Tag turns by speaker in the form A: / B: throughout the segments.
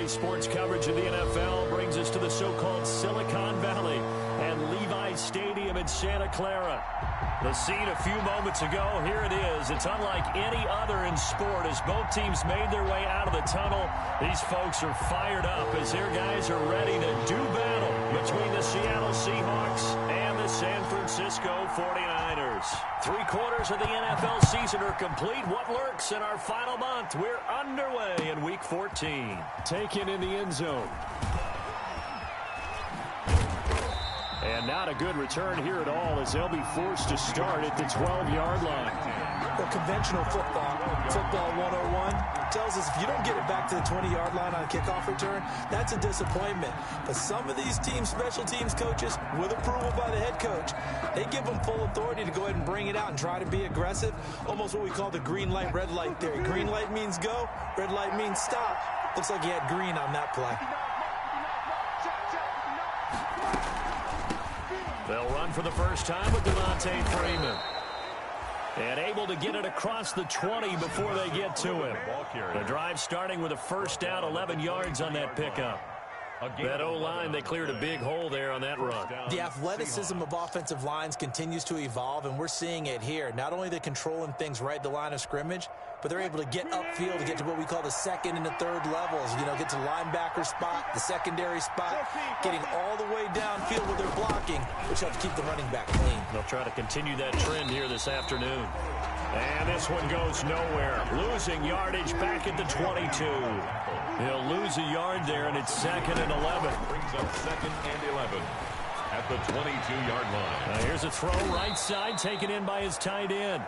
A: sports coverage of the NFL brings us to the so-called Silicon Valley and Levi Stadium in Santa Clara. The scene a few moments ago, here it is. It's unlike any other in sport as both teams made their way out of the tunnel. These folks are fired up as their guys are ready to do battle between the Seattle Seahawks and the San Francisco 49ers. 3/4 of the NFL season are complete. What lurks in our final month? We're underway in Week 14. Taken in the end zone. And not a good return here at all as they'll be forced to start at the 12-yard line.
B: Well, conventional football 101, tells us if you don't get it back to the 20-yard line on a kickoff return, that's a disappointment. But some of these special teams coaches, with approval by the head coach, they give them full authority to go ahead and bring it out and try to be aggressive. Almost what we call the green light, red light theory. Green light means go, red light means stop. Looks like he had green on that play.
A: They'll run for the first time with Devontae Freeman. And able to get it across the 20 before they get to him. The drive starting with a first down, 11 yards on that pickup. That O-line, they cleared a big hole there on that run.
B: The athleticism of offensive lines continues to evolve, and we're seeing it here. Not only they're controlling things right at the line of scrimmage, but they're able to get upfield to get to what we call the second and the third levels. You know, get to linebacker spot, the secondary spot, getting all the way downfield where they're blocking, which helps keep the running back clean.
A: They'll try to continue that trend here this afternoon. And this one goes nowhere. Losing yardage back at the 22. He'll lose a yard there, and it's 2nd and 11.
C: Brings up 2nd and 11 at the 22-yard line.
A: Now here's a throw right side, taken in by his tight end.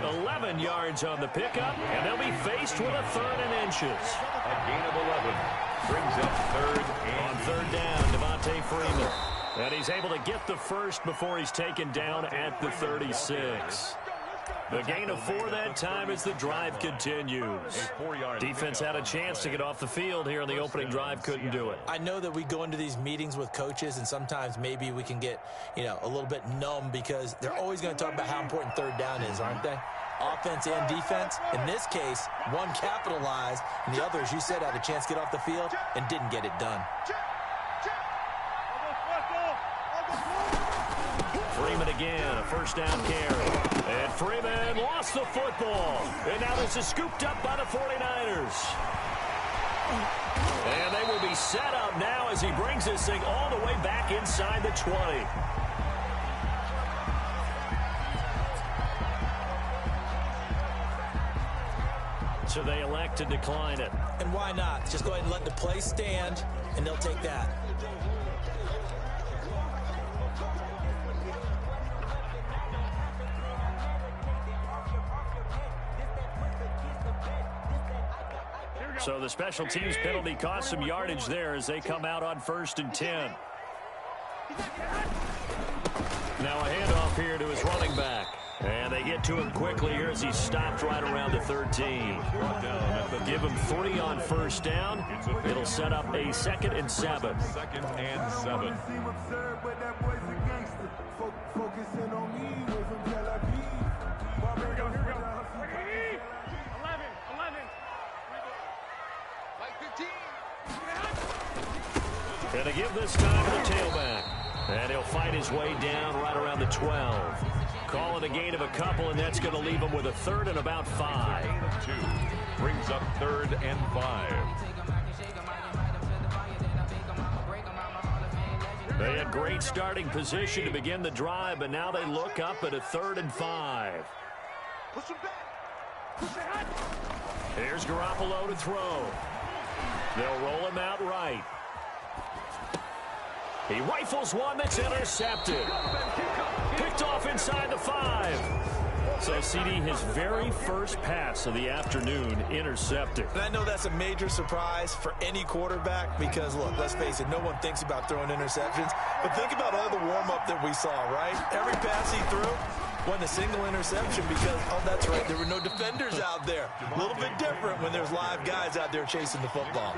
A: 11 yards on the pickup, and they'll be faced with a 3rd and inches.
C: A gain of 11 brings up 3rd and
A: on 3rd down, Devontae Freeman. And he's able to get the first before he's taken down at the 36. The gain of 4 that time as the drive continues. Defense had a chance to get off the field here in the opening drive, couldn't do it.
B: I know that we go into these meetings with coaches, and sometimes maybe we can get, a little bit numb because they're always going to talk about how important 3rd down is, aren't they? Offense and defense. In this case, one capitalized, and the other, as you said, had a chance to get off the field and didn't get it done.
A: Freeman again, a first down carry. And Freeman lost the football. And now this is scooped up by the 49ers. And they will be set up now as he brings this thing all the way back inside the 20. So they elect to decline it.
B: And why not? Just go ahead and let the play stand, and they'll take that.
A: So the special teams penalty cost some yardage there as they come out on 1st and 10. Now a handoff here to his running back. And they get to him quickly here as he's stopped right around the 13. Give him 3 on 1st down. It'll set up a 2nd and 7.
C: 2nd and 7.
A: And to give this time to the tailback. And he'll fight his way down right around the 12. Call it a gain of a couple, and that's going to leave him with a 3rd and about 5.
C: Gain of 2 brings up 3rd and 5.
A: They had great starting position to begin the drive, but now they look up at a 3rd and 5. Here's Garoppolo to throw. They'll roll him out right. He rifles one that's intercepted. Picked off inside the 5. So, CD, his very first pass of the afternoon intercepted.
B: And I know that's a major surprise for any quarterback because, look, let's face it, no one thinks about throwing interceptions. But think about all the warm-up that we saw, right? Every pass he threw wasn't a single interception because, oh, that's right, there were no defenders out there. A little bit different when there's live guys out there chasing the football.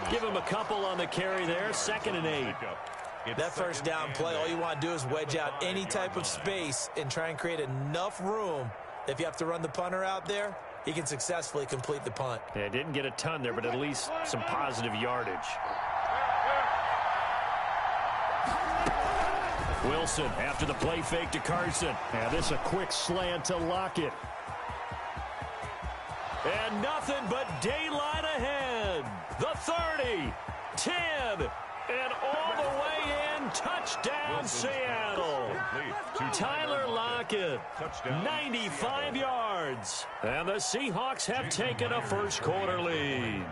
A: Give him a couple on the carry there, 2nd and 8.
B: That first down play, all you want to do is wedge out any type of space and try and create enough room. If you have to run the punter out there, he can successfully complete the punt.
A: Yeah, didn't get a ton there, but at least some positive yardage. Wilson after the play fake to Carson. And this a quick slant to Lockett. And nothing but daylight ahead. The 30, 10, and all the way in. Touchdown, Seattle. Tyler Lockett, 95 yards. And the Seahawks have taken a first quarter lead.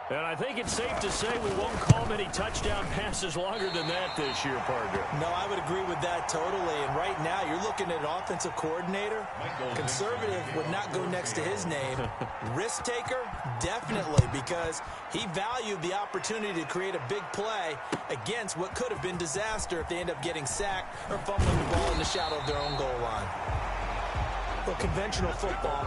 A: And I think it's safe to say we won't call many touchdown passes longer than that this year, partner.
B: No, I would agree with that totally. And right now, you're looking at an offensive coordinator. Conservative would not go next to his name. Risk taker, definitely, because he valued the opportunity to create a big play against what could have been disaster if they end up getting sacked or fumbling the ball in the shadow of their own goal line. But conventional football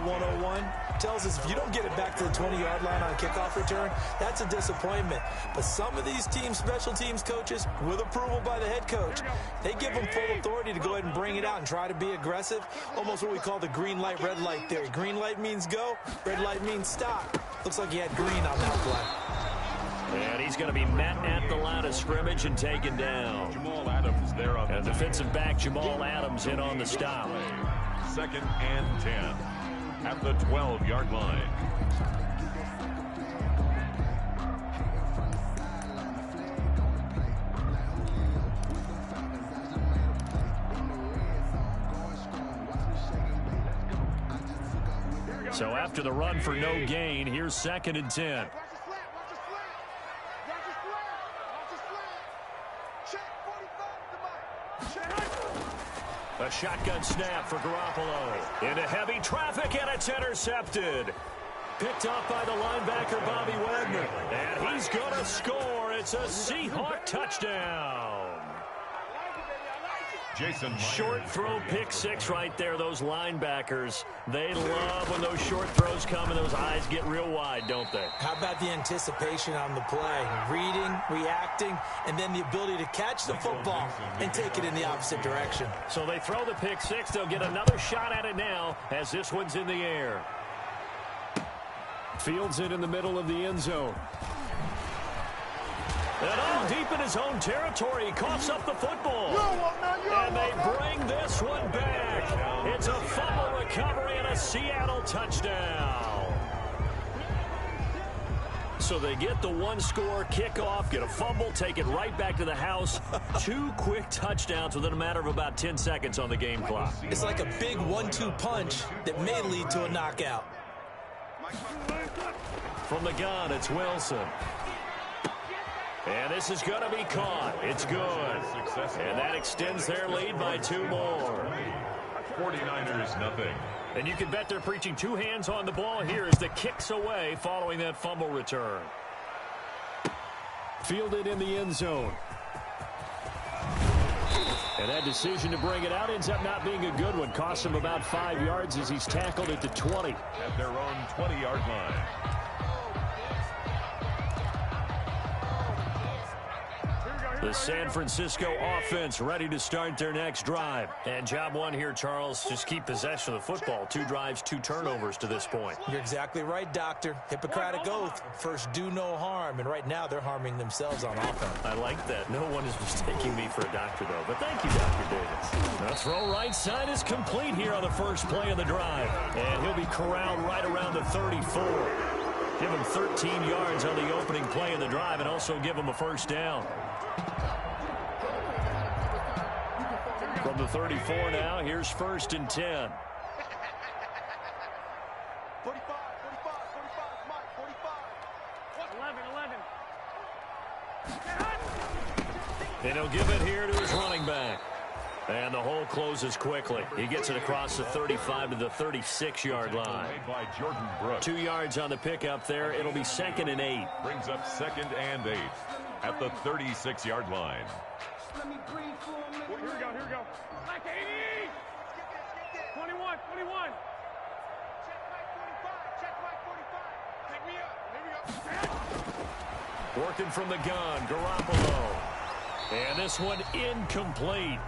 B: 101, tells us if you don't get it back to the 20-yard line on a kickoff return, that's a disappointment. But some of these teams, special teams coaches, with approval by the head coach, they give them full authority to go ahead and bring it out and try to be aggressive. Almost what we call the green light, red light theory. Green light means go, red light means stop. Looks like he had green on that play.
A: And he's going to be met at the line of scrimmage and taken down.
C: Jamal Adams there on the
A: defensive back Jamal Adams in on the stop.
C: 2nd and 10 at the 12-yard line.
A: So after the run for no gain, here's 2nd and 10. A shotgun snap for Garoppolo. Into heavy traffic, and it's intercepted. Picked up by the linebacker, Bobby Wagner. And he's going to score. It's a Seahawk touchdown.
C: Jason Myers.
A: Short throw, pick six right there. Those linebackers, they love when those short throws come and those eyes get real wide, don't they?
B: How about the anticipation on the play? Reading, reacting, and then the ability to catch the football and take it in the opposite direction.
A: So they throw the pick six. They'll get another shot at it now as this one's in the air. Fields it in the middle of the end zone. And all deep in his own territory, he coughs up the football. And they bring this one back. It's a fumble recovery and a Seattle touchdown. So they get the one-score kickoff, get a fumble, take it right back to the house. 2 quick touchdowns within a matter of about 10 seconds on the game clock.
B: It's like a big 1-2 punch that may lead to a knockout.
A: From the gun, it's Wilson. And this is going to be caught. It's good. And that extends their lead by 2 more.
C: 49ers nothing.
A: And you can bet they're preaching 2 hands on the ball here as the kick's away following that fumble return. Fielded in the end zone. And that decision to bring it out ends up not being a good one. Costs him about 5 yards as he's tackled at the 20.
C: At their own 20-yard line.
A: The San Francisco offense ready to start their next drive. And job one here, Charles, just keep possession of the football. 2 drives, 2 turnovers to this point.
B: You're exactly right, Doctor. Hippocratic oath. First, do no harm. And right now, they're harming themselves on offense.
A: I like that. No one is mistaking me for a doctor, though. But thank you, Dr. Davis. The throw right side is complete here on the first play of the drive. And he'll be corralled right around the 34. Give him 13 yards on the opening play of the drive and also give him a first down. From the 34 now, here's 1st and 10.
D: 45, 45, 45, Mike, 45. 11.
A: And he'll give it here to his running back. And the hole closes quickly. He gets it across the 35 to the 36-yard line.
C: By Jordan Brooks.
A: 2 yards on the pickup there. It'll be 2nd and 8.
C: Brings up 2nd and 8 at the 36-yard line.
D: Let me breathe for a minute. Here we go. Like 80. 21. Check Mike 45. Take me up. Here we go.
A: Working from the gun, Garoppolo. And this one incomplete.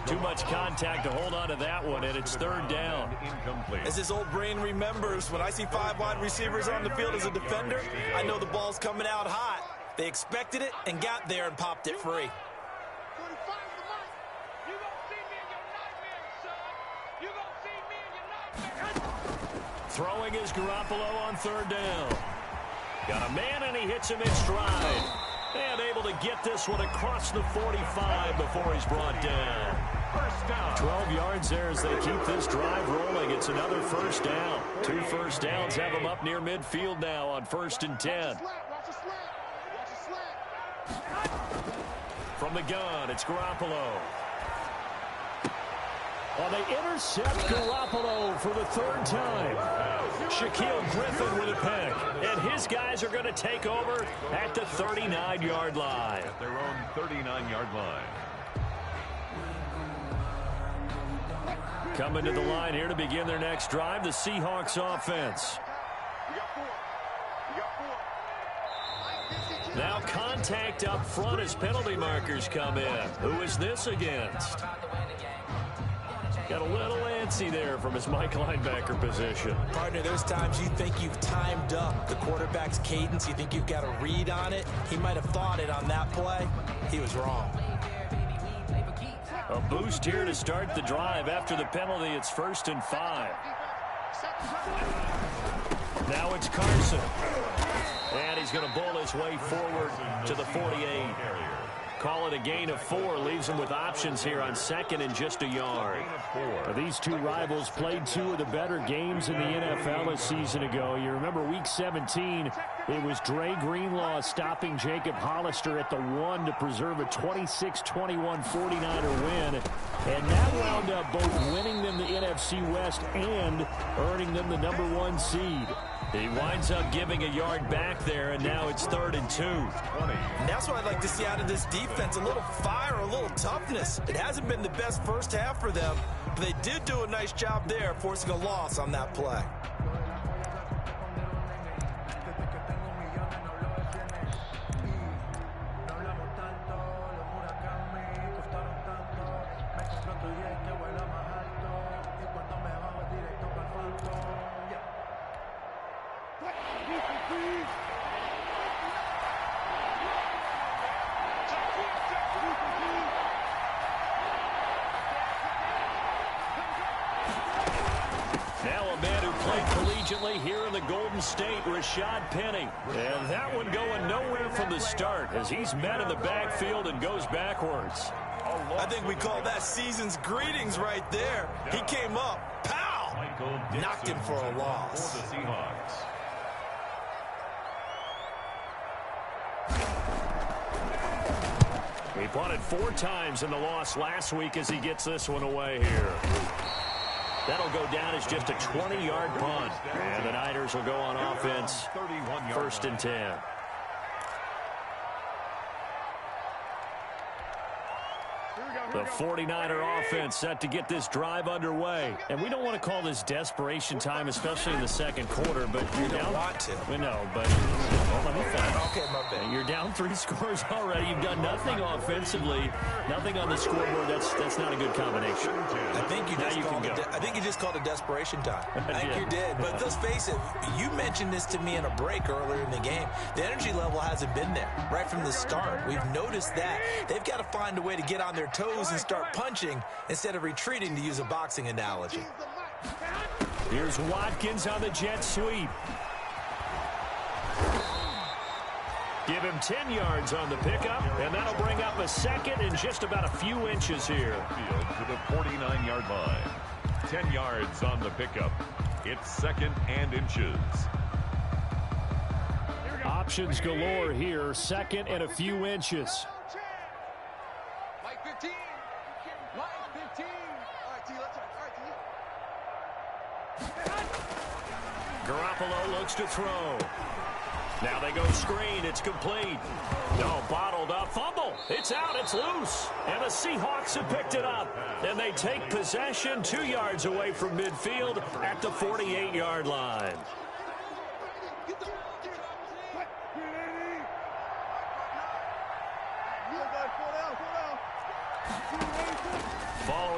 A: Too much contact to hold on to that one, and it's third down.
B: As his old brain remembers, when I see 5 wide receivers on the field as a defender, I know the ball's coming out hot. They expected it and got there and popped it free.
A: Throwing is Garoppolo on third down. Got a man, and he hits him in stride. And able to get this one across the 45 before he's brought down. First down. 12 yards there as they keep this drive rolling. It's another first down. 2 first downs have them up near midfield now on 1st and 10. From the gun, it's Garoppolo. Well, they intercept Garoppolo for the 3rd time. Shaquille Griffin with a pick. And his guys are going to take over at the 39-yard line.
C: At their own 39-yard line.
A: Coming to the line here to begin their next drive, the Seahawks offense. Now contact up front as penalty markers come in. Who is this against? Got a little antsy there from his Mike linebacker position.
B: Partner, there's times you think you've timed up the quarterback's cadence. You think you've got a read on it. He might have thought it on that play. He was wrong.
A: A boost here to start the drive. After the penalty, it's 1st and 5. Now it's Carson. And he's going to bowl his way forward to the 48. Call it a gain of 4. Leaves him with options here on 2nd and just a yard.
E: These two rivals played 2 of the better games in the NFL a season ago. You remember week 17, it was Dre Greenlaw stopping Jacob Hollister at the 1 to preserve a 26-21 49er win. And that wound up both winning them the NFC West and earning them the #1 seed.
A: He winds up giving a yard back there, and now it's 3rd and 2.
B: And that's what I'd like to see out of this defense, a little fire, a little toughness. It hasn't been the best first half for them, but they did do a nice job there, forcing a loss on that play.
A: Here in the Golden State, Rashad Penny. And that one going nowhere from the start as he's met in the backfield and goes backwards.
B: I think we call that season's greetings right there. He came up, pow! Knocked him for a loss.
C: For the Seahawks.
A: He punted 4 times in the loss last week as he gets this one away here. That'll go down as just a 20-yard punt. And the Niners will go on offense, 1st and 10. The 49er offense set to get this drive underway. And we don't want to call this desperation time, especially in the second quarter, but you're down.
B: Want to.
A: We know, but well, let me finish.
B: Okay, my bad.
A: You're down 3 scores already. You've done nothing offensively, nothing on the scoreboard. That's not a good combination.
B: I think you just called it desperation time. I think you did. But let's face it, you mentioned this to me in a break earlier in the game. The energy level hasn't been there right from the start. We've noticed that. They've got to find a way to get on their toes and start punching instead of retreating, to use a boxing analogy.
A: Here's Watkins on the jet sweep. Give him 10 yards on the pickup, and that'll bring up a 2nd and just about a few inches here.
C: Field to the 49-yard line. 10 yards on the pickup. It's 2nd and inches.
E: Options galore here. 2nd and a few inches.
D: Like 15. Like 15. All right, T, let's
A: Garoppolo looks to throw. Now they go screen. It's complete. No, bottled up. Fumble. It's out. It's loose. And the Seahawks have picked it up. And they take possession 2 yards away from midfield at the 48-yard line.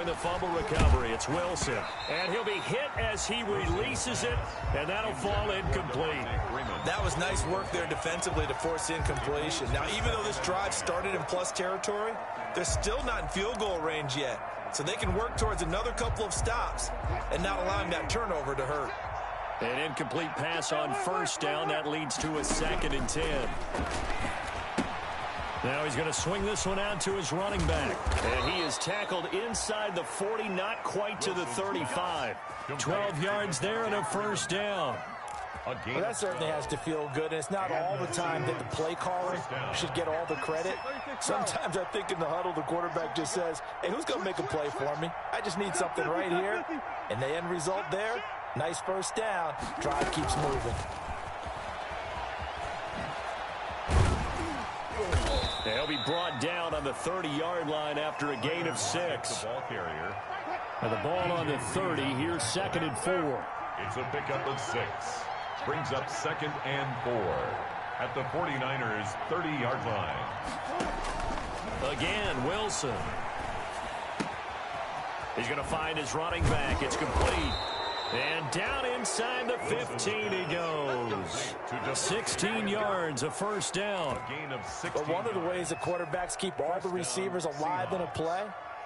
A: the fumble recovery. It's Wilson. And he'll be hit as he releases it, and that'll fall incomplete.
B: That was nice work there defensively to force incompletion. Now, even though this drive started in plus territory, they're still not in field goal range yet. So they can work towards another couple of stops and not allowing that turnover to hurt.
A: An incomplete pass on first down. That leads to a 2nd and 10. Now he's going to swing this one out to his running back. And he is tackled inside the 40, not quite to the 35. 12 yards there and a first down.
B: Well, that certainly has to feel good, and it's not all the time that the play caller should get all the credit. Sometimes I think in the huddle, the quarterback just says, hey, who's going to make a play for me? I just need something right here. And the end result there, nice first down. Drive keeps moving.
A: They'll be brought down on the 30-yard line after a gain of 6.
C: The ball carrier.
E: And the ball on the 30. Here's 2nd and 4.
C: It's a pickup of 6. Brings up 2nd and 4 at the 49ers' 30-yard line.
A: Again, Wilson. He's going to find his running back. It's complete. And down inside the 15 he goes. 16 yards, a first down.
C: Gain of 16.
B: But one of the ways the quarterbacks keep all the receivers alive in a play,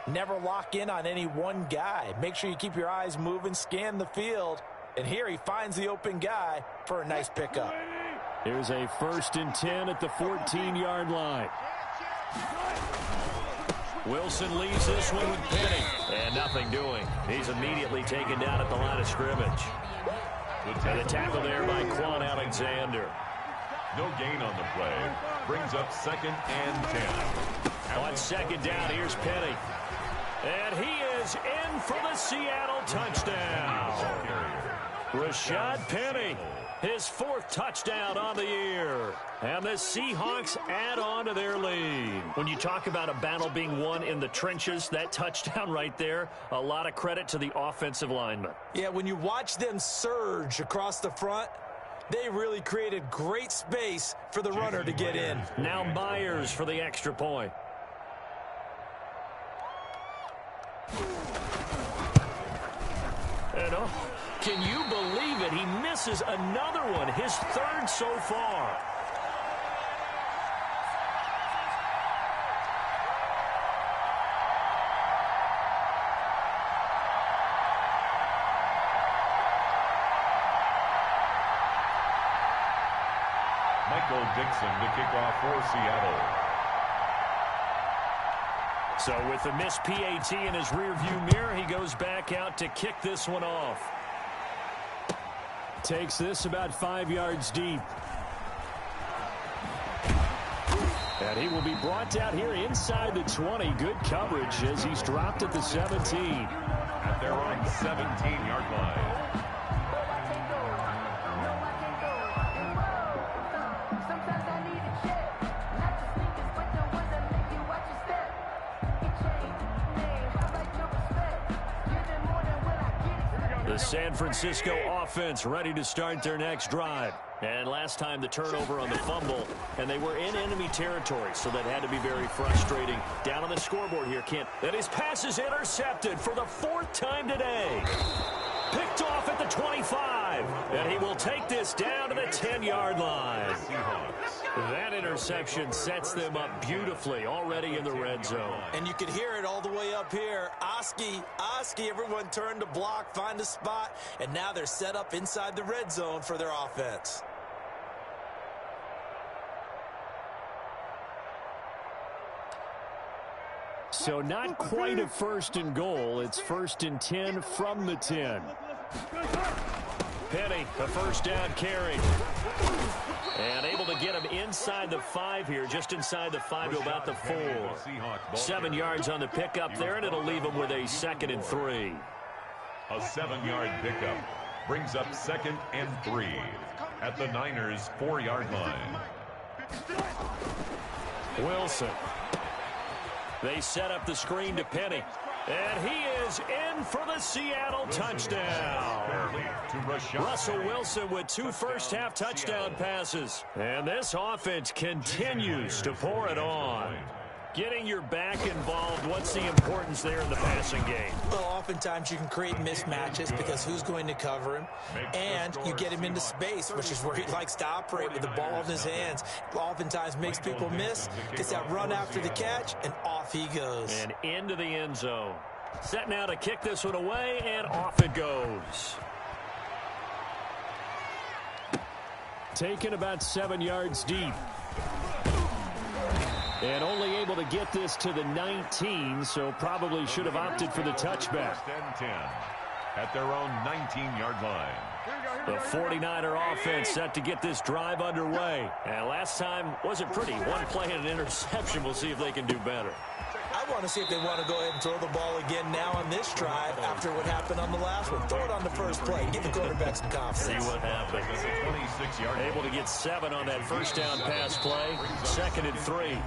B: never lock in on any one guy. Make sure you keep your eyes moving, scan the field. And here he finds the open guy for a nice pickup.
E: Here's a 1st and 10 at the 14-yard line.
A: Wilson leaves this one with Penny. And nothing doing. He's immediately taken down at the line of scrimmage. And the tackle there by Quan Alexander.
C: No gain on the play. Brings up 2nd and 10.
A: On 2nd down, here's Penny. And he is in for the Seattle touchdown. Rashad Penny, his 4th touchdown on the year. And the Seahawks add on to their lead. When you talk about a battle being won in the trenches, that touchdown right there, a lot of credit to the offensive linemen.
B: Yeah, when you watch them surge across the front, they really created great space for the runner to get in.
A: Now Myers for the extra point. And can you believe it? He misses another one, his 3rd so far.
C: Michael Dixon to kick off for Seattle.
A: So with the missed PAT in his rearview mirror, he goes back out to kick this one off.
E: Takes this about 5 yards deep. And he will be brought down here inside the 20. Good coverage as he's dropped at the 17.
C: At their own 17-yard line.
A: The San Francisco offense ready to start their next drive. And last time the turnover on the fumble, and they were in enemy territory, so that had to be very frustrating. Down on the scoreboard here, Kent. And his pass is intercepted for the 4th time today. Picked off at the 25. And he will take this down to the 10-yard line. That interception sets them up beautifully already in the red zone.
B: And you can hear it all the way up here. Oski, everyone turned to block, find a spot, and now they're set up inside the red zone for their offense.
E: So not quite a 1st and goal. It's 1st and 10 from the 10.
A: Penny, the first down carry. And able to get him inside the 5 here, just inside the 5 to about the 4. 7 yards on the pickup there, and it'll leave him with a 2nd and 3.
C: A 7-yard pickup brings up 2nd and 3 at the Niners' 4-yard line.
A: Wilson. They set up the screen to Penny. And he is in for the Seattle touchdown. Russell Wilson with 2 first-half touchdown passes. And this offense continues to pour it on. Getting your back involved, what's the importance there in the passing game?
B: Well, oftentimes you can create mismatches because who's going to cover him, and you get him into space, which is where he likes to operate with the ball in his hands. Oftentimes makes people miss, gets that run after the catch, and off he goes.
A: And into the end zone. Set now to kick this one away, and off it goes.
E: Taken about 7 yards deep. And only able to get this to the 19, so probably should have opted for the touchback.
C: First and 10 at their own 19-yard line.
A: The 49er offense set to get this drive underway. And last time wasn't pretty. One play and an interception. We'll see if they can do better.
B: I want to see if they want to go ahead and throw the ball again now on this drive after what happened on the last one. Throw it on the first play. Give the quarterback some confidence.
A: See what happens. Able to get 7 on that first down pass play. 2nd and 3.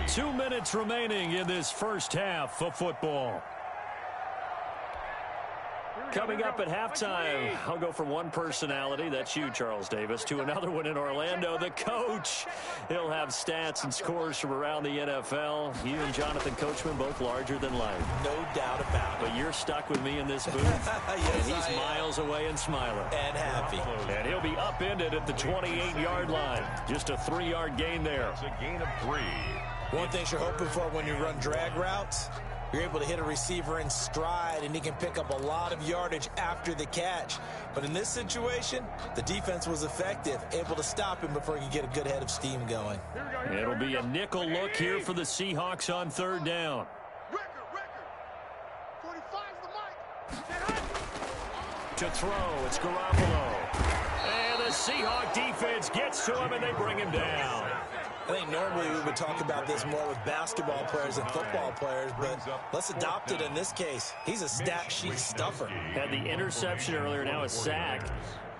A: 2 minutes remaining in this first half of football. Coming up at halftime, I'll go from one personality, that's you, Charles Davis, to another one in Orlando, the coach. He'll have stats and scores from around the NFL. You and Jonathan Coachman, both larger than life.
B: No doubt about it.
A: But you're stuck with me in this booth.
B: Yes,
A: and he's miles away and smiling.
B: And happy.
A: And he'll be upended at the 28-yard line. Just a 3-yard gain there.
C: It's a gain of 3.
B: One thing you're hoping for when you run drag routes, you're able to hit a receiver in stride, and he can pick up a lot of yardage after the catch. But in this situation, the defense was effective, able to stop him before he could get a good head of steam going.
A: It'll be a nickel look here for the Seahawks on 3rd down. To throw, it's Garoppolo. And the Seahawk defense gets to him, and they bring him down.
B: I think normally we would talk about this more with basketball players and football players, but let's adopt it in this case. He's a stat sheet stuffer.
A: Had the interception earlier, now a sack.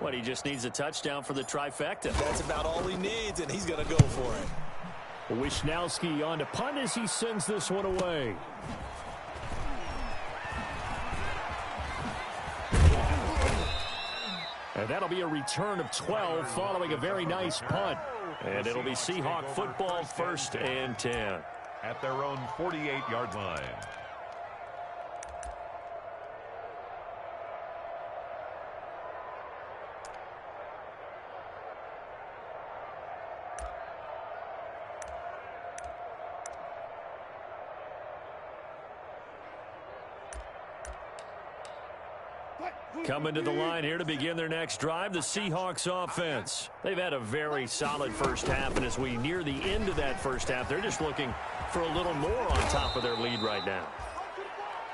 A: What, he just needs a touchdown for the trifecta.
B: That's about all he needs, and he's going to go for it.
E: Wisnowski on to punt as he sends this one away. And that'll be a return of 12 following a very nice punt. And it'll be Seahawk football, 1st and 10.
C: At their own 48-yard line.
A: Coming to the line here to begin their next drive, the Seahawks offense. They've had a very solid first half, and as we near the end of that first half, they're just looking for a little more on top of their lead right now.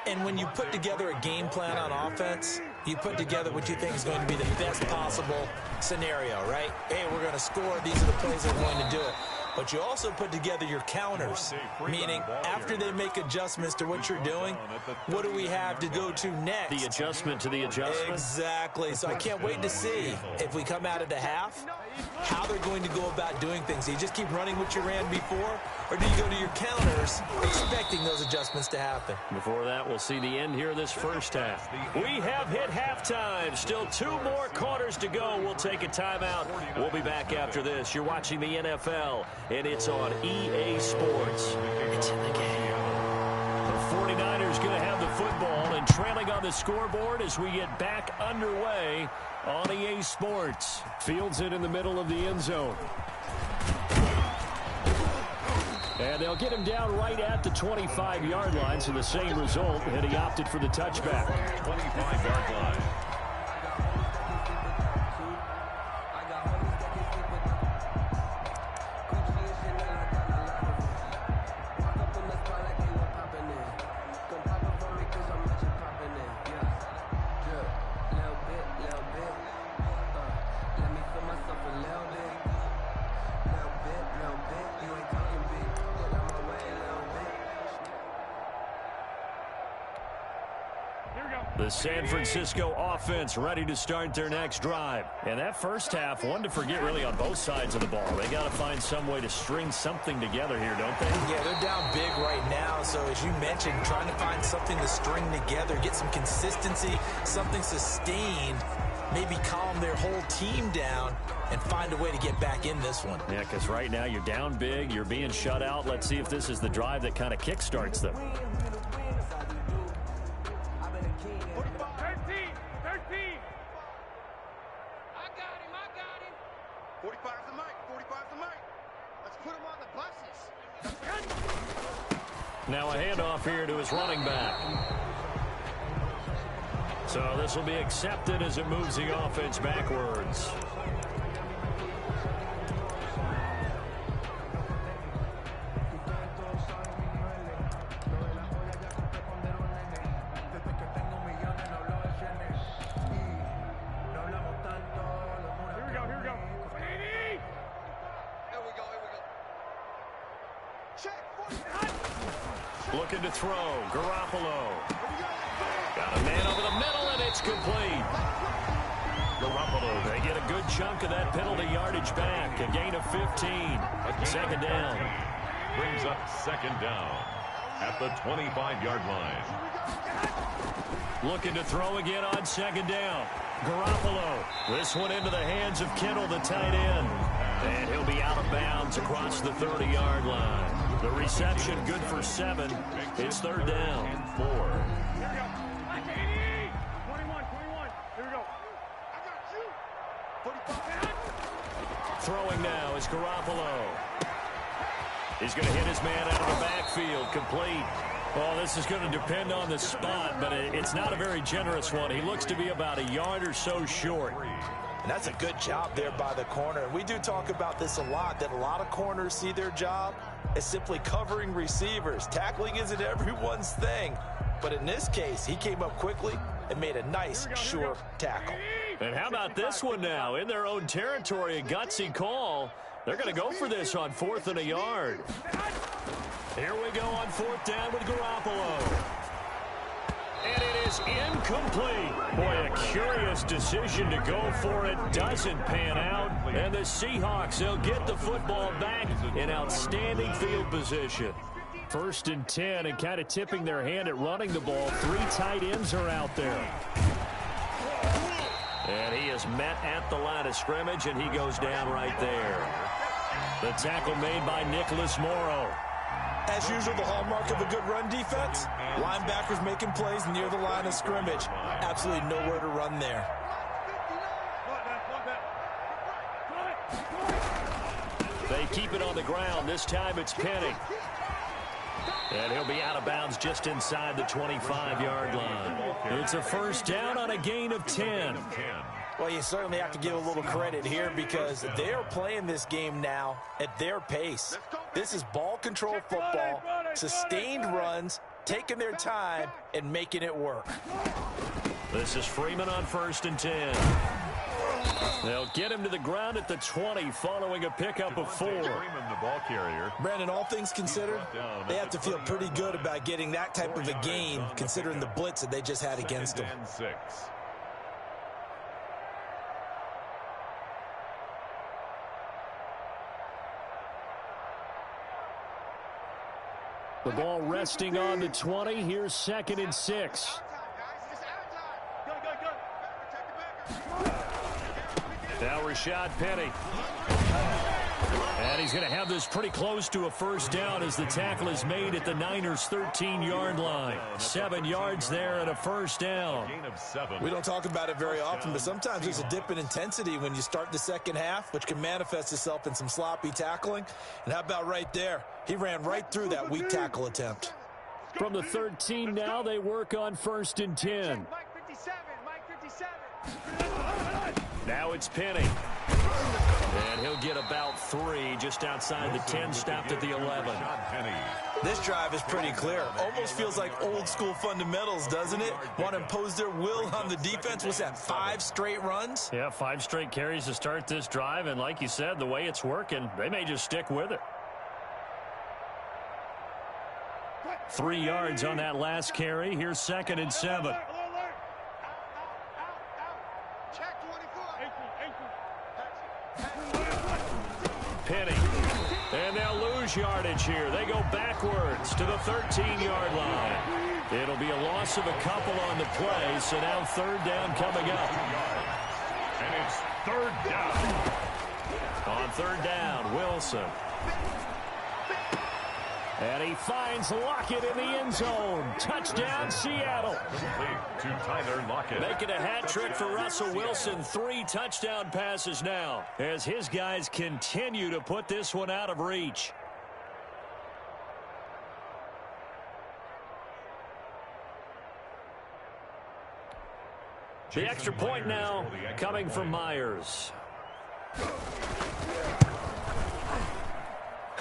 B: And when you put together a game plan on offense, you put together what you think is going to be the best possible scenario, right? Hey, we're going to score. These are the plays that are going to do it. But you also put together your counters, meaning after they make adjustments to what you're doing, what do we have to go to next?
A: The adjustment to the adjustment?
B: Exactly. So I can't wait to see if we come out of the half, how they're going to go about doing things. Do you just keep running what you ran before, or do you go to your counters expecting those adjustments to happen?
A: Before that, we'll see the end here of this first half. We have hit halftime. Still 2 more quarters to go. We'll take a timeout. We'll be back after this. You're watching the NFL, and it's on EA Sports. It's in the game. The 49ers going to have the football and trailing on the scoreboard as we get back underway on EA Sports.
E: Fields it in the middle of the end zone. And they'll get him down right at the 25-yard line, so the same result, and he opted for the touchback.
C: 25-yard line.
A: The San Francisco offense ready to start their next drive. And that first half, one to forget really on both sides of the ball. They got to find some way to string something together here, don't they?
B: Yeah, they're down big right now. So as you mentioned, trying to find something to string together, get some consistency, something sustained. maybe calm their whole team down and find a way to get back in this one.
E: Yeah, because right now you're down big, you're being shut out. Let's see if this is the drive that kind of kickstarts them.
D: 13.
F: 45's the mic. 45's the mic. Let's put him on the buses.
A: Now a handoff here to his running back. So this will be accepted as it moves the offense backwards. Looking to throw. Garoppolo. Got a man over the middle, and it's complete. Garoppolo, they get a good chunk of that penalty yardage back. A gain of 15. Second down.
C: Brings up second down at the 25-yard line.
A: Looking to throw again on second down. Garoppolo. This one into the hands of Kittle, the tight end. And he'll be out of bounds across the 30-yard line. The reception good for 7. It's third down.
C: And 4.
D: 21. Here we go. I got you. 45.
A: Throwing now is Garoppolo. He's going to hit his man out of the backfield. Complete. Well, this is going to depend on the spot, but it's not a very generous one. He looks to be about a yard or so short.
B: And that's a good job there by the corner. And we do talk about this a lot, that a lot of corners see their job as simply covering receivers. Tackling isn't everyone's thing. But in this case, he came up quickly and made a nice, sure tackle.
A: And how about this one now? In their own territory, a gutsy call. They're going to go for this on 4th and a yard. Here we go on 4th down with Garoppolo. And it is incomplete. Boy, a curious decision to go for it. Doesn't pan out. And the Seahawks, they'll get the football back in outstanding field position. 1st and 10, and kind of tipping their hand at running the ball. 3 tight ends are out there. And he is met at the line of scrimmage, and he goes down right there. The tackle made by Nicholas Morrow.
B: As usual, the hallmark of a good run defense, linebackers making plays near the line of scrimmage. Absolutely nowhere to run there.
A: They keep it on the ground. This time it's Penny. And he'll be out of bounds just inside the 25-yard line. It's a first down on a gain of 10.
B: Well, you certainly have to give a little credit here because they're playing this game now at their pace. This is ball control football, sustained runs, taking their time, and making it work.
A: This is Freeman on 1st and 10. They'll get him to the ground at the 20 following a pickup of 4.
C: Freeman, the ball carrier.
B: Brandon, all things considered, they have to feel pretty good about getting that type of a gain considering the blitz that they just had against them.
C: 6.
E: The ball resting on the 20. Here's 2nd and 6.
A: Now Rashad Penny. And he's going to have this pretty close to a first down as the tackle is made at the Niners' 13-yard line. 7 yards there and a first down.
C: Gain of 7.
B: We don't talk about it very often, but sometimes there's a dip in intensity when you start the second half, which can manifest itself in some sloppy tackling. And how about right there? He ran right through that weak tackle attempt.
E: From the 13 now, they work on 1st and 10.
D: Mike 57.
A: Now it's Penny. And he'll get about 3 just outside the 10, stopped at the 11.
B: This drive is pretty clear. Almost feels like old school fundamentals, doesn't it? Want to impose their will on the defense. Was that 5 straight runs?
E: Yeah, 5 straight carries to start this drive. And like you said, the way it's working, they may just stick with it.
A: 3 yards on that last carry. Here's 2nd and 7. Penny. And they'll lose yardage here. They go backwards to the 13-yard line. It'll be a loss of a couple on the play, so now 3rd down coming up.
C: And it's third down.
A: On third down, Wilson. And he finds Lockett in the end zone. Touchdown, Seattle.
C: To Tyler Lockett.
A: Making a hat trick for Russell Wilson. 3 touchdown passes now as his guys continue to put this one out of reach. The extra point now coming from Myers.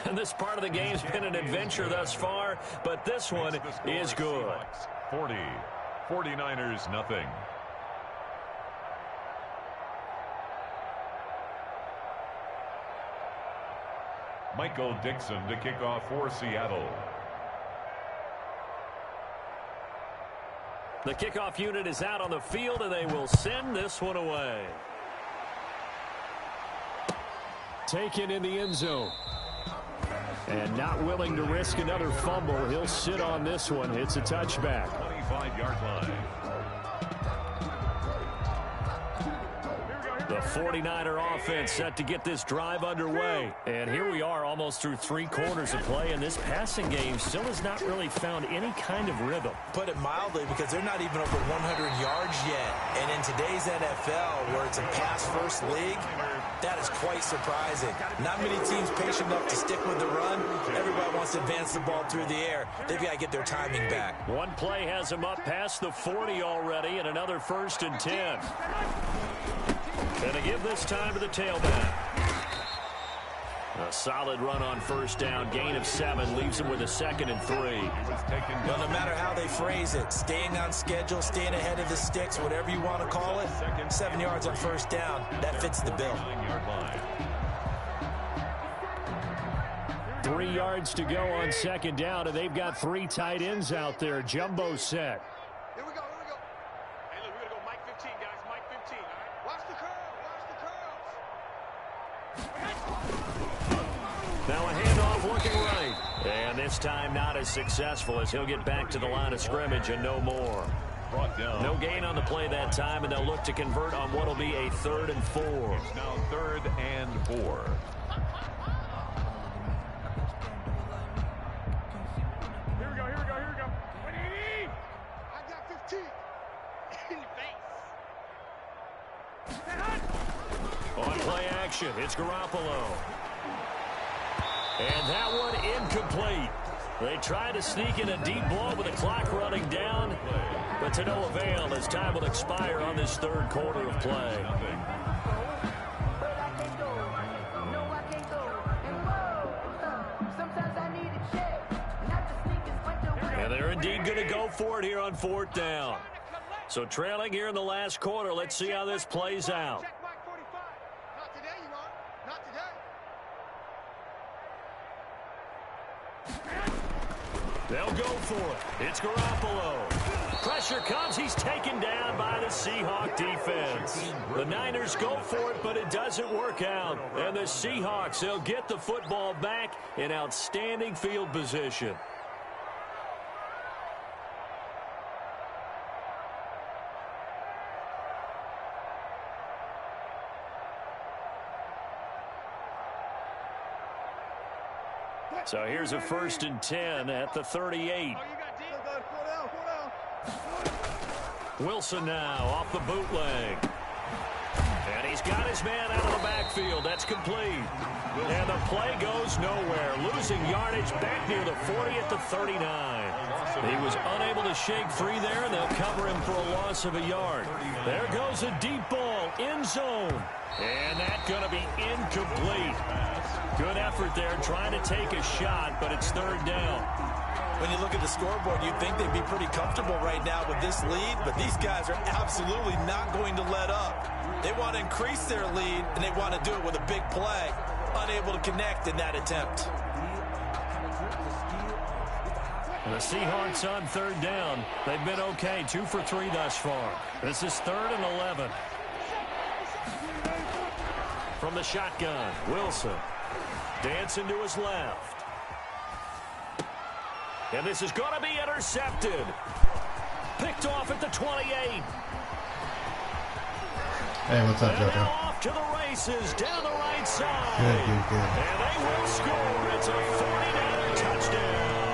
A: And this part of the game's been an adventure thus far, but this one is good.
C: 40, 49ers nothing. Michael Dixon to kick off for Seattle.
A: The kickoff unit is out on the field, and they will send this one away.
E: Taken in the end zone. And not willing to risk another fumble. He'll sit on this one. It's a touchback.
C: 25-yard line.
A: The 49er offense set to get this drive underway. And here we are almost through 3 quarters of play, and this passing game still has not really found any kind of rhythm.
B: Put it mildly, because they're not even over 100 yards yet. And in today's NFL, where it's a pass-first league, that is quite surprising. Not many teams patient enough to stick with the run. Everybody wants to advance the ball through the air. They've got to get their timing back.
A: One play has them up past the 40 already, and another 1st and 10. And to give this time to the tailback. A solid run on first down. Gain of 7 leaves them with a 2nd and 3.
B: Well, no matter how they phrase it, staying on schedule, staying ahead of the sticks, whatever you want to call it, 7 yards on first down, that fits the bill.
E: 3 yards to go on 2nd down, and they've got 3 tight ends out there. Jumbo set.
F: Here we go, here we go. Hey, look, we're going to go Mike 15, guys. Mike 15, all right? Watch the curl, watch the curls.
A: Now a handoff looking right. And this time not as successful, as he'll get back to the line of scrimmage and no more.
C: Brought down.
A: No gain on the play that time, and they'll look to convert on what will be a 3rd and 4.
C: It's now 3rd and 4.
D: Here we go, here we go, here we go. 180!
F: I got 15. In the face.
A: On play action, it's Garoppolo. And that one incomplete. They try to sneak in a deep ball with the clock running down, but to no avail as time will expire on this 3rd quarter of play. And they're indeed going to go for it here on 4th down. So trailing here in the last quarter, let's see how this plays out.
F: Check Mike 45. Not today, you won't. Not today.
A: They'll go for it. It's Garoppolo. Pressure comes. He's taken down by the Seahawk defense. The Niners go for it, but it doesn't work out. And the Seahawks, they'll get the football back in outstanding field position. So here's a 1st and 10 at the 38. Wilson now off the bootleg. And he's got his man out of the backfield. That's complete. And the play goes nowhere. Losing yardage back near the 40 at the 39. He was unable to shake free there, and they'll cover him for a loss of a yard. There goes a deep ball, end zone. And that's going to be incomplete. Good effort there trying to take a shot, but it's 3rd down.
B: When you look at the scoreboard, you'd think they'd be pretty comfortable right now with this lead, but these guys are absolutely not going to let up. They want to increase their lead, and they want to do it with a big play. Unable to connect in that attempt.
A: The Seahawks on 3rd down. They've been okay, 2 for 3 thus far. This is 3rd and 11. From the shotgun, Wilson. Dancing to his left. And this is going to be intercepted. Picked off at the 28.
G: Hey, what's up,
A: And
G: JoJo?
A: now off to the races down the right side.
G: Good, dude, good.
A: And they will score. It's a 40-yarder touchdown.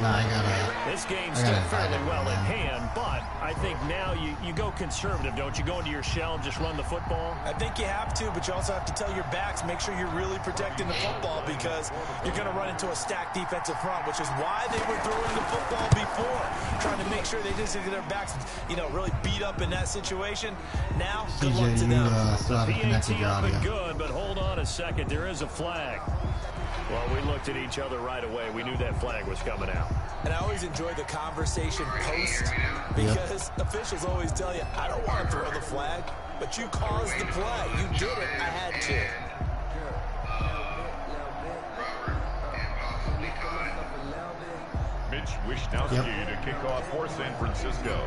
G: Nah, I gotta.
A: This game's
G: I
A: still
G: gotta
A: fairly
G: invite
A: well in
G: everyone.
A: hand, but I think now you go conservative, don't you? Go into your shell and just run the football?
B: I think you have to, but you also have to tell your backs, make sure you're really protecting the football because you're going to run into a stacked defensive front, which is why they were throwing the football before, trying to make sure they didn't get their backs, really beat up in that situation. Now, good luck to
G: CJ, you
B: them.
G: still haven't connected
A: PAT
G: your
A: up and
G: audio.
A: good, but hold on a second. There is a flag. Well, we looked at each other right away. We knew that flag was coming out.
B: And I always enjoy the conversation post because officials always tell you, I don't want to throw the flag, but you caused the play. You did it. I had to.
C: Mitch Wishnowsky to kick off for San Francisco.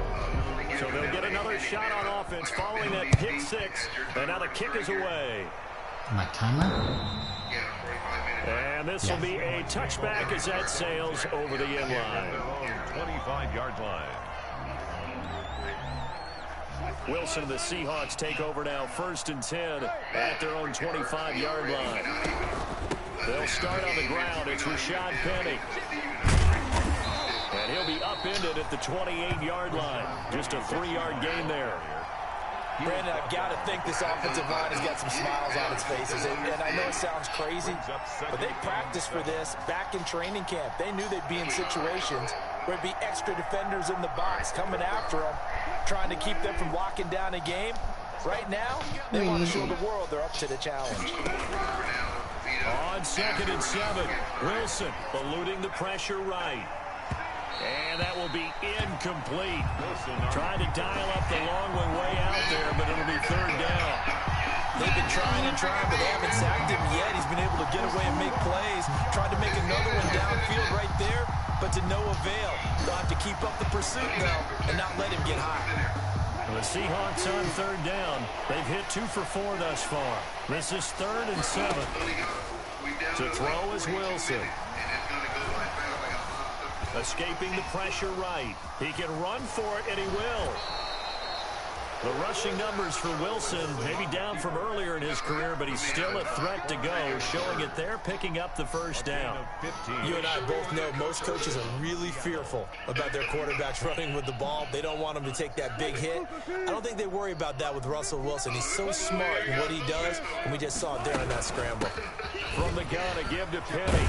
A: So they'll get another shot on offense following that pick six. And now the kick is away.
G: My timer?
A: And this will be a touchback as that sails over the end line.
C: 25-yard line.
A: Wilson, the Seahawks take over now, 1st and 10 at their own 25-yard line. They'll start on the ground. It's Rashad Penny. And he'll be upended at the 28-yard line. Just a 3-yard gain there.
B: Brandon, I've got to think this offensive line has got some smiles on its faces. And I know it sounds crazy, but they practiced for this back in training camp. They knew they'd be in situations where it'd be extra defenders in the box coming after them, trying to keep them from locking down a game. Right now, they want to show the world they're up to the challenge.
A: On 2nd and 7, Wilson eluding the pressure right. And that will be incomplete. Trying to dial up the long way out there, but it'll be 3rd down.
B: They've been trying and trying, but they haven't sacked him yet. He's been able to get away and make plays. Tried to make another one downfield right there, but to no avail. They'll have to keep up the pursuit, though, and not let him get high.
A: The Seahawks on 3rd down. They've hit 2 for 4 thus far. This is 3rd and 7. To throw is Wilson. Escaping the pressure right. He can run for it, and he will. The rushing numbers for Wilson, maybe down from earlier in his career, but he's still a threat to go, showing it there, picking up the 1st down.
B: You and I both know most coaches are really fearful about their quarterbacks running with the ball. They don't want them to take that big hit. I don't think they worry about that with Russell Wilson. He's so smart in what he does, and we just saw it there in that scramble.
A: From the gun, a give to Penny.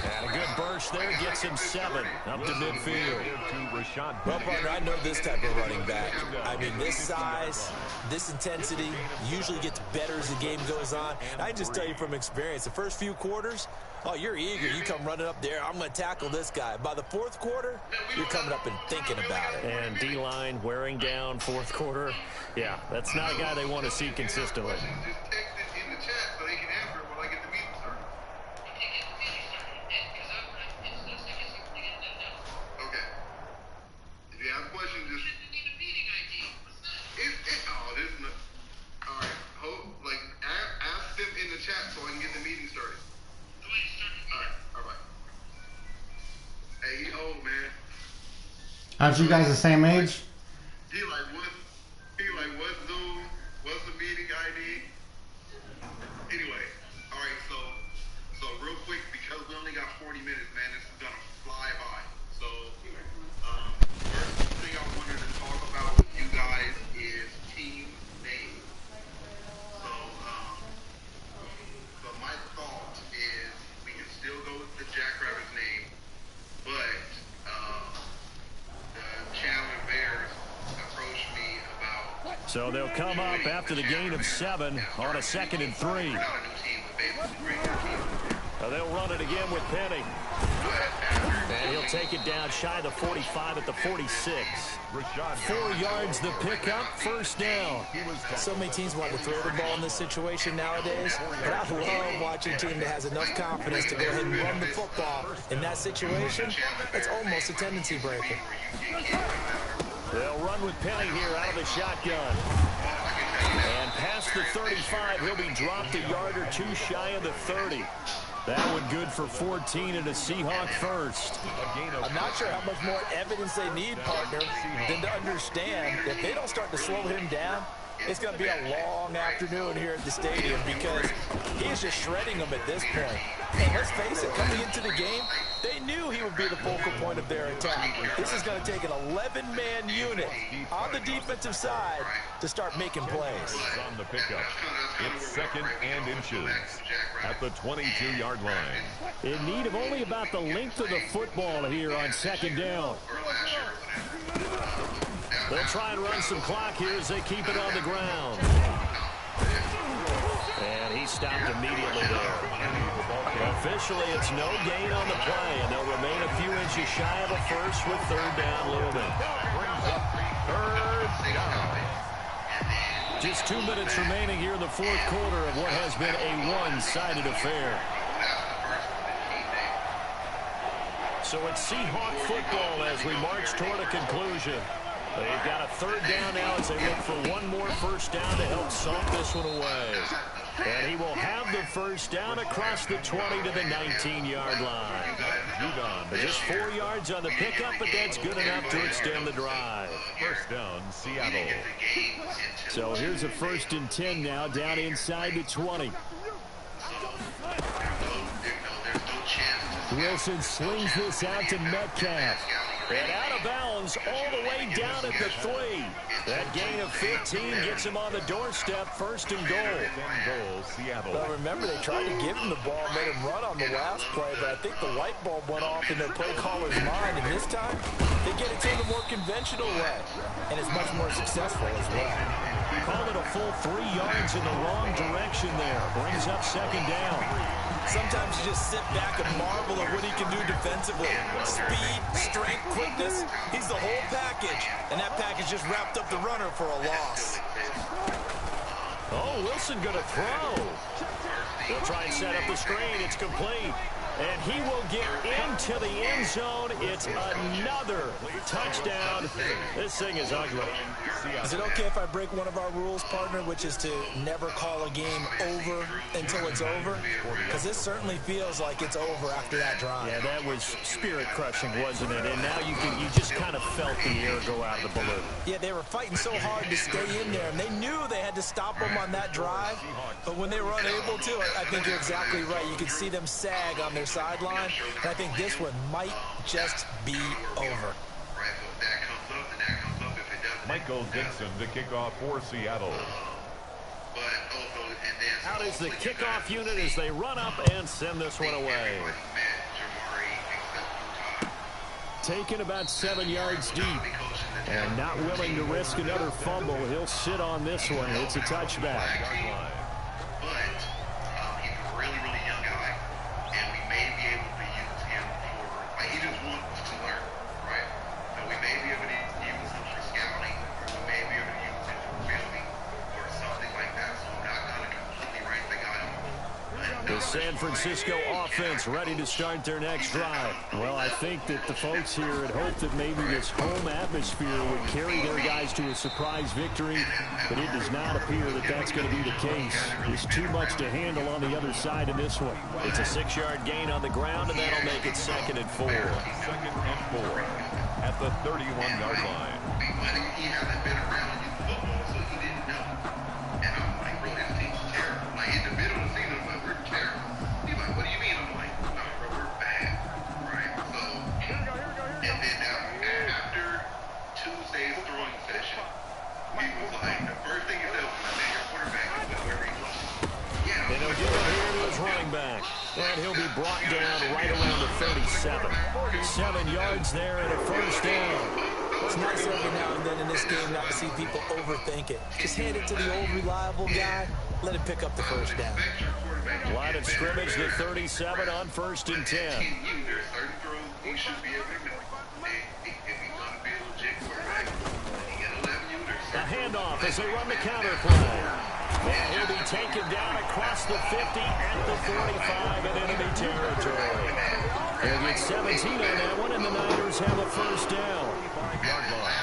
A: And a good burst there gets him 7 up to midfield.
B: Well, partner, I know this type of running back. I mean, this size, this intensity usually gets better as the game goes on. And I just tell you from experience, the first few quarters, oh, you're eager. You come running up there, I'm going to tackle this guy. By the 4th quarter, you're coming up and thinking about it.
A: And D-line wearing down 4th quarter. Yeah, that's not a guy they want to see consistently.
G: Aren't you guys the same age?
F: He like, what's new? What's the meeting ID? Anyway, all right, so real quick, because we only got 40 minutes, man, this is gonna fly by. So, first thing I wanted to talk about with you guys is team name. So my thought is we can still go with the Jackrabbits name, but Chandler Bears approached me about.
A: So they'll come up after the gain of 7 on a 2nd and 3. They'll run it again with Penny. And he'll take it down shy of the 45 at the 46. 4 yards the pickup, 1st down.
B: So many teams want to throw the ball in this situation nowadays, but I love watching a team that has enough confidence to go ahead and run the football in that situation. It's almost a tendency breaker.
A: They'll run with Penny here out of the shotgun. And past the 35, he'll be dropped a yard or 2 shy of the 30. That one good for 14 and a Seahawk first.
B: I'm not sure how much more evidence they need, partner, than to understand if they don't start to slow him down, it's going to be a long afternoon here at the stadium because he is just shredding them at this point. And let's face it, coming into the game, they knew he would be the focal point of their attack. This is going to take an 11-man unit on the defensive side to start making plays.
C: On the pickup, it's 2nd and inches at the 22-yard line.
E: In need of only about the length of the football here on 2nd down.
A: They'll try and run some clock here as they keep it on the ground. And he stopped immediately there. Officially, it's no gain on the play, and they'll remain a few inches shy of a first with 3rd down looming.
C: 3rd down.
A: Just 2 minutes remaining here in the 4th quarter of what has been a one-sided affair. So it's Seahawk football as we march toward a conclusion. They've got a 3rd down now as they look for one more first down to help salt this one away. And he will have the first down across the 20 to the 19-yard line. Just 4 yards on the pickup, but that's good enough to extend the drive.
C: First down, Seattle.
E: So here's a 1st and 10 now down inside the 20. Wilson slings this out to Metcalf.
A: And out of bounds all the way down at the 3. That gain of 15 gets him on the doorstep, 1st and goal.
C: Seattle.
B: Well, remember, they tried to give him the ball, made him run on the last play, but I think the light bulb went off in their play caller's mind, and this time, they get it to the more conventional way, and it's much more successful as well.
A: Called it a full 3 yards in the wrong direction there. Brings up 2nd down.
B: Sometimes you just sit back and marvel at what he can do defensively. Speed, strength, quickness, he's the whole package, and that package just wrapped up the runner for a loss.
A: Oh, Wilson going to throw. He'll try and set up the screen. It's complete. And he will get into the end zone. It's another touchdown. This thing is ugly.
B: Is it okay if I break one of our rules, partner, which is to never call a game over until it's over? Because this certainly feels like it's over after that drive.
A: Yeah, that was spirit-crushing, wasn't it? And now you just kind of felt the air go out of the balloon.
B: Yeah, they were fighting so hard to stay in there, and they knew they had to stop them on that drive. But when they were unable to, I think you're exactly right. You could see them sag on their sideline, and I think this one might just be over.
C: Michael Dixon to kick off for Seattle.
A: Out is the kickoff unit as they run up and send this one away.
E: Taken about 7 yards deep and not willing to risk another fumble. He'll sit on this one. It's a touchback.
A: The San Francisco offense ready to start their next drive.
E: Well, I think that the folks here had hoped that maybe this home atmosphere would carry their guys to a surprise victory, but it does not appear that that's going to be the case. There's too much to handle on the other side of this one.
A: It's a 6-yard gain on the ground, and that'll make it 2nd and 4.
C: 2nd and 4 at the 31-yard line.
F: He hasn't been around youth football, so he didn't know. And I'm like, bro, this team's terrible. Like, in the middle of the season, I'm like, we're terrible. He's like, what do you mean? I'm like, no, bro, we're bad. Right? So, and then after Tuesday's throwing session, he was like, the first thing he said was, man, your quarterback is wherever he goes. Yeah.
A: And he'll give it here to his running back. And he'll be brought down right around the 37. 7 yards there and a first down.
B: It's nice every now and then in this game not to see people overthink it. Just hand it to the old reliable guy, let him pick up the first down.
A: Line of scrimmage, the 37 on 1st and 10.
F: There's certain throws he should be able to make. If he's going to be a legit quarterback, he get 11 users.
A: A handoff as they run the counter play. And he'll be taken down across the 50 at the 45 in enemy territory. They'll get 17 on that one, and the Niners have a first down.
F: 5-yard line.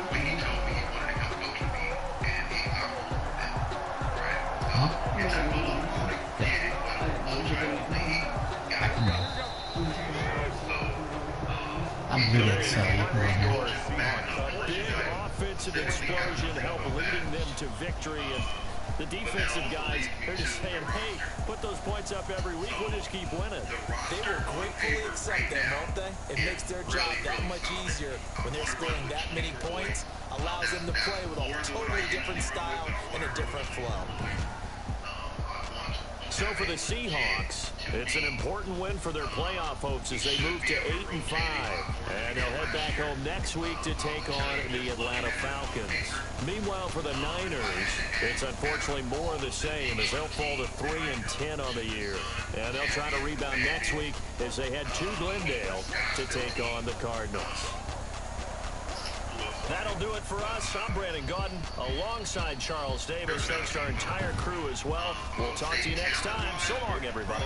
F: When he told me he wanted to come coach with me, and I told him that, right? So, he said, well, look, I get it, but I'm trying to
G: muted, so you can go ahead.
A: A big offensive explosion helped leading them to victory. And the defensive guys, they're just saying, hey, put those points up every week. We'll just keep winning.
B: They will gratefully accept them, won't they? It makes their job that much easier when they're scoring that many points. Allows them to play with a totally different style and a different flow.
A: So for the Seahawks, it's an important win for their playoff hopes as they move to 8-5. And they'll head back home next week to take on the Atlanta Falcons. Meanwhile, for the Niners, it's unfortunately more of the same as they'll fall to 3-10 on the year. And they'll try to rebound next week as they head to Glendale to take on the Cardinals. That'll do it for us. I'm Brandon Gaudin alongside Charles Davis. Thanks to our entire crew as well. We'll talk to you next time. So long, everybody.